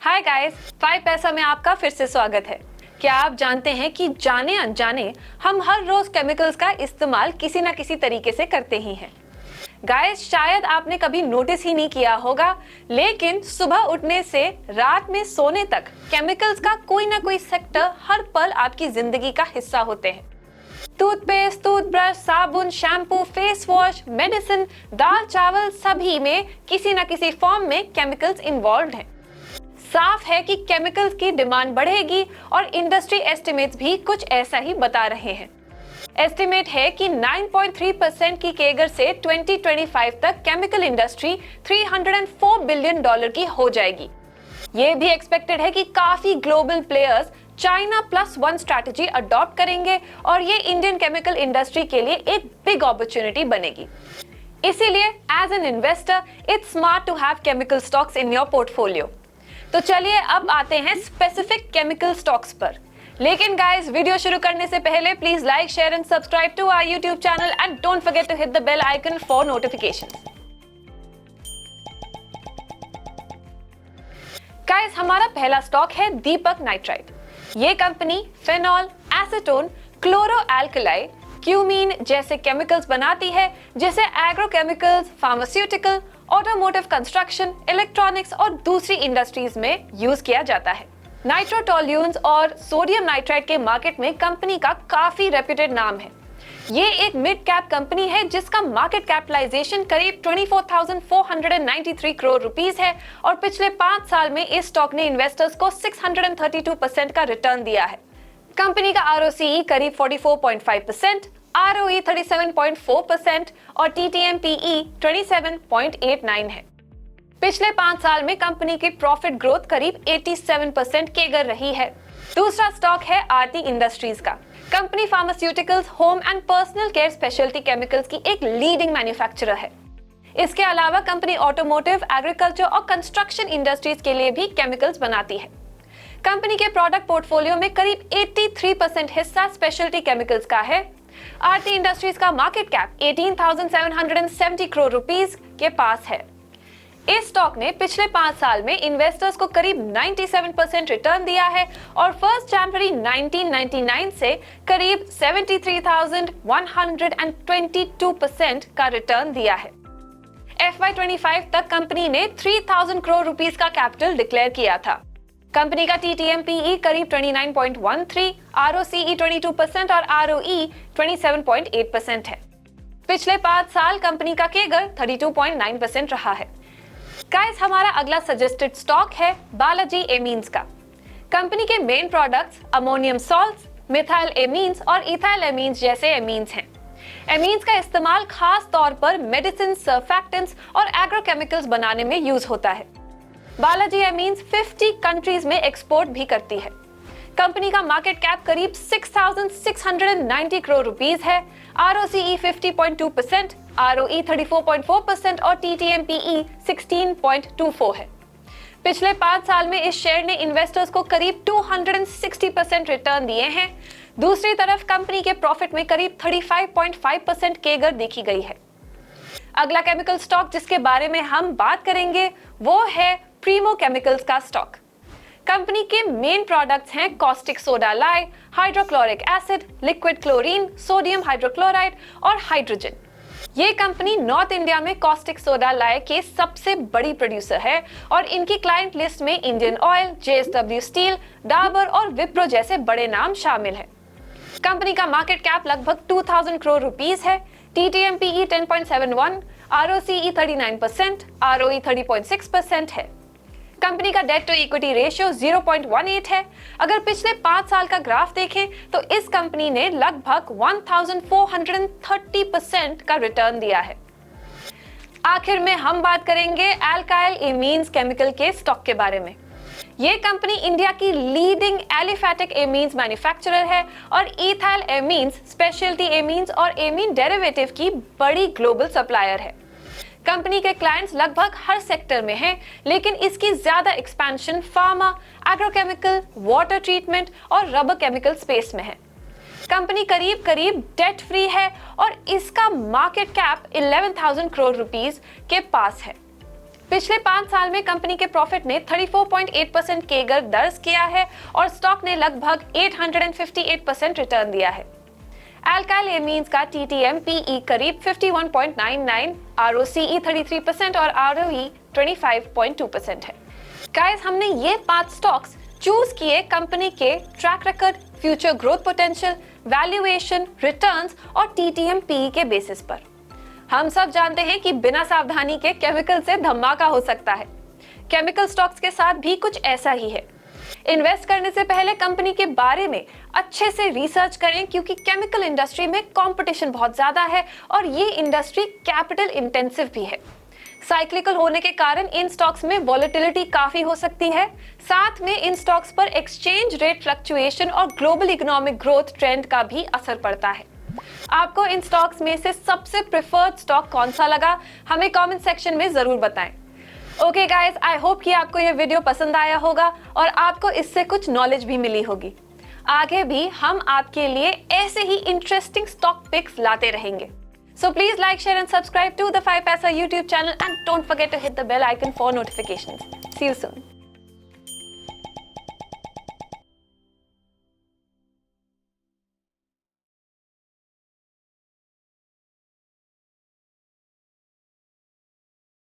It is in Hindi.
हाय गाइस, 5 पैसा में आपका फिर से स्वागत है। क्या आप जानते हैं कि जाने अनजाने हम हर रोज केमिकल्स का इस्तेमाल किसी न किसी तरीके से करते ही हैं। गाइस, शायद आपने कभी नोटिस ही नहीं किया होगा, लेकिन सुबह उठने से रात में सोने तक केमिकल्स का कोई ना कोई सेक्टर हर पल आपकी जिंदगी का हिस्सा होते हैं। टूथपेस्ट, टूथब्रश, साबुन, शैम्पू, फेस वॉश, मेडिसिन, दाल, चावल, सभी में किसी न किसी फॉर्म में केमिकल्स इन्वॉल्व हैं। साफ है कि केमिकल्स की डिमांड बढ़ेगी और इंडस्ट्री एस्टिमेट्स भी कुछ ऐसा ही बता रहे हैं। एस्टिमेट है कि 9.3% की केगर से 2025 तक केमिकल इंडस्ट्री $304 बिलियन की हो जाएगी। ये भी एक्सपेक्टेड है कि काफी global players China +1 strategy adopt करेंगे और ये इंडियन केमिकल इंडस्ट्री के लिए एक बिग अपॉर्चुनिटी बनेगी। इसीलिए as an investor it's smart to have chemical stocks in your portfolio. तो चलिए अब आते हैं स्पेसिफिक केमिकल स्टॉक्स पर। लेकिन गाइस, वीडियो शुरू करने से पहले please like, share and subscribe to our YouTube channel and don't forget to hit the bell icon for notifications. Guys, हमारा पहला स्टॉक है दीपक नाइट्राइट। ये company phenol, acetone, chloro alkali, cumene जैसे केमिकल्स बनाती है, जिसे agrochemicals, pharmaceutical, automotive, construction, electronics और दूसरी इंडस्ट्रीज में यूज किया जाता है। नाइट्रोटोल्यून्स और सोडियम नाइट्राइट के मार्केट में कंपनी का काफी रेप्यूटेड नाम है। ये एक मिड कैप कंपनी है जिसका मार्केट कैपिटलाइजेशन करीब 24,493 करोड़ रुपीस है और पिछले 5 साल में इस स्टॉक ने इन्वेस्टर्स को 632% का रिटर्न दिया है। कंपनी का ROCE करीब 44.5%, ROE 37.4% और TTM/PE 27.89 है। पिछले 5 साल में कंपनी की प्रॉफिट ग्रोथ करीब 87% केगर रही है। दूसरा स्टॉक है आरती इंडस्ट्रीज का। Company pharmaceuticals, home and personal care speciality chemicals की एक लीडिंग मैन्युफैक्चरर है। इसके अलावा कंपनी ऑटोमोटिव, एग्रीकल्चर और कंस्ट्रक्शन इंडस्ट्रीज के लिए भी केमिकल्स बनाती है। कंपनी के प्रोडक्ट पोर्टफोलियो में करीब 83% हिस्सा स्पेशलिटी केमिकल्स का है। आरती इंडस्ट्रीज का मार्केट कैप 18,770 करोड़ रुपीस के पास है। इस स्टॉक ने पिछले 5 साल में इन्वेस्टर्स को करीब 97% रिटर्न दिया है और 1 जनवरी 1999 से करीब 73,122% का रिटर्न दिया है। FY25 तक कंपनी ने 3,000 करोड़ रुपीस का कैपिटल डिक्लेयर किया था। कंपनी का TTM/PE करीब 29.13, ROCE 22% और ROE 27.8% है। पिछले 5 साल कंपनी का केगर 32.9% रहा है। गाइस, हमारा अगला सजेस्टेड स्टॉक है बालाजी एमीन्स का। कंपनी के main products ammonium salts, methyl amines और इथाइल एमीन्स जैसे एमीन्स हैं। एमीन्स का इस्तेमाल खास तौर पर मेडिसिन, सर्फैक्टेंट्स और एग्रोकेमिकल्स बनाने में यूज होता है। बालाजी एमीन्स 50 कंट्रीज में एक्सपोर्ट भी करती है। कंपनी का मार्केट कैप करीब 6,690 करोड़ रुपीस है। ROCE 50.2%, ROE 34.4% और TTM/PE 16.24 है। पिछले 5 साल में इस शेयर ने इन्वेस्टर्स को करीब 260% रिटर्न दिए हैं। दूसरी तरफ कंपनी के प्रॉफिट में करीब 35.5% केगर देखी गई है। अगला केमिकल स्टॉक जिसके बारे में हम बात करेंगे वो है प्रीमो केमिकल्स का स्टॉक। कंपनी के मेन प्रोडक्ट्स हैं caustic soda lye, hydrochloric acid, liquid chlorine, sodium hydrochloride और हाइड्रोजन। ये कंपनी नॉर्थ इंडिया में कॉस्टिक सोडा लाई के सबसे बड़ी प्रोड्यूसर है और इनकी क्लाइंट लिस्ट में Indian Oil, JSW steel, Dabur और विप्रो जैसे बड़े नाम शामिल हैं। कंपनी का मार्केट कैप लगभग 2,000 करोड़ रुपीस है। TTM/PE 10.71, ROCE 39%, ROE 30.6% है। कंपनी का डेट टू इक्विटी रेशियो 0.18 है। अगर पिछले 5 साल का ग्राफ देखें तो इस कंपनी ने लगभग 1,430% का रिटर्न दिया है। आखिर में हम बात करेंगे अल्काइल एमीन्स केमिकल के स्टॉक के बारे में। ये कंपनी इंडिया की लीडिंग एलिफैटिक एमीन्स मैन्युफैक्चरर है और इथाइल एमीन्स, स्पेशलिटी एमीन्स और एमीन डेरिवेटिव की बड़ी ग्लोबल सप्लायर है। कंपनी के क्लाइंट्स लगभग हर सेक्टर में हैं, लेकिन इसकी ज्यादा expansion pharma, agrochemical, water treatment और रबर केमिकल स्पेस में है। कंपनी करीब डेट फ्री है और इसका मार्केट कैप 11,000 करोड़ रुपीस के पास है। पिछले 5 साल में कंपनी के प्रॉफिट ने 34.8% केगर दर्ज किया है और स्टॉक ने लगभग 858% रिटर्न दिया है। अल्काइल एमीन्स का TTM PE करीब 51.99, ROCE 33% और ROE 25.2% है। गाइस, हमने ये 5 स्टॉक्स चूज किए कंपनी के track record, future growth potential, valuation, returns और TTM PE के बेसिस पर। हम सब जानते हैं कि बिना सावधानी के केमिकल से धमाका हो सकता है। केमिकल स्टॉक्स के साथ भी कुछ ऐसा ही है। इन्वेस्ट करने से पहले कंपनी के बारे में अच्छे से रिसर्च करें, क्योंकि केमिकल इंडस्ट्री में कंपटीशन बहुत ज्यादा है और ये इंडस्ट्री कैपिटल इंटेंसिव भी है। साइक्लिकल होने के कारण इन स्टॉक्स में वॉलेटिलिटी काफी हो सकती है। साथ में इन स्टॉक्स पर एक्सचेंज रेट फ्लक्चुएशन और ग्लोबल इकोनॉमिक ग्रोथ ट्रेंड का भी असर पड़ता है। आपको इन स्टॉक्स में से सबसे प्रेफर्ड स्टॉक कौन सा लगा, हमें कमेंट सेक्शन में जरूर बताएं। ओके गाइस, आई होप कि आपको ये वीडियो पसंद आया होगा और आपको इससे कुछ नॉलेज भी मिली होगी। आगे भी हम आपके लिए ऐसे ही इंटरेस्टिंग स्टॉक पिक्स लाते रहेंगे। So please like, share and subscribe to the 5paisa YouTube channel and don't forget to hit the bell icon for notifications. See you soon.